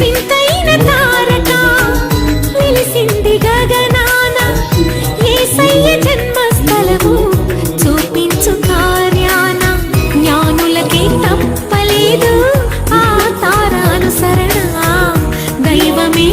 వింతైన తారక వెలిసింది గగనాన యేసయ్య జన్మస్థలము చూపించు కార్యాన జ్ఞానులకే తప్పలేదు ఆ తారానుసరణ దైవమే